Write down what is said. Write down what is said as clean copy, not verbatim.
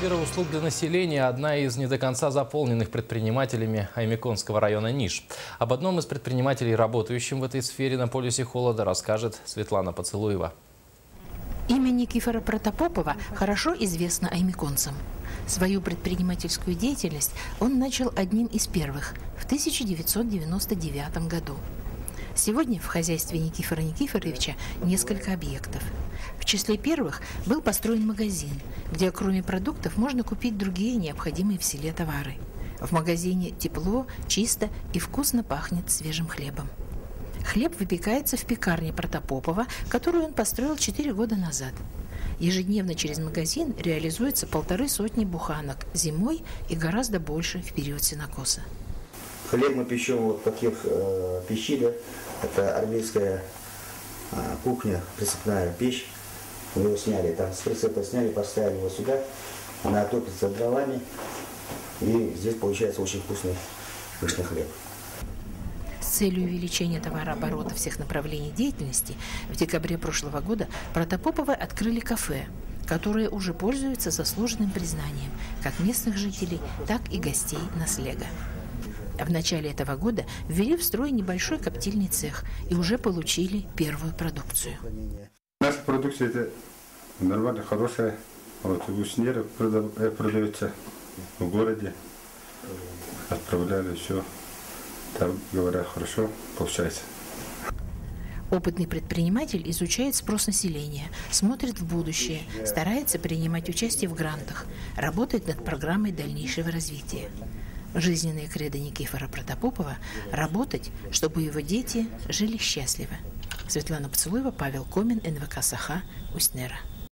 Сфера услуг для населения – одна из не до конца заполненных предпринимателями Аймяконского района ниш. Об одном из предпринимателей, работающим в этой сфере на полюсе холода, расскажет Светлана Поцелуева. Имя Никифора Протопопова хорошо известно аймяконцам. Свою предпринимательскую деятельность он начал одним из первых в 1999 году. Сегодня в хозяйстве Никифора Никифоровича несколько объектов. В числе первых был построен магазин, где кроме продуктов можно купить другие необходимые в селе товары. В магазине тепло, чисто и вкусно пахнет свежим хлебом. Хлеб выпекается в пекарне Протопопова, которую он построил 4 года назад. Ежедневно через магазин реализуется 150 буханок зимой и гораздо больше в период сенокоса. Хлеб мы печем вот в таких печи, да? Это армейская кухня, прицепная печь. Мы его сняли, там с прицепа сняли, поставили его сюда. Она топится дровами. И здесь получается очень вкусный, пышный хлеб. С целью увеличения товарооборота всех направлений деятельности в декабре прошлого года Протопоповы открыли кафе, которое уже пользуется заслуженным признанием как местных жителей, так и гостей Наслега. В начале этого года ввели в строй небольшой коптильный цех и уже получили первую продукцию. Наша продукция это нормально, хорошая. Вот у Уснера продается в городе. Отправляли все. Там, говорят, хорошо получается. Опытный предприниматель изучает спрос населения, смотрит в будущее, старается принимать участие в грантах, работает над программой дальнейшего развития. Жизненное кредо Никифора Протопопова – работать, чтобы его дети жили счастливо. Светлана Поцелуева, Павел Комин, НВК «Саха», Уснера.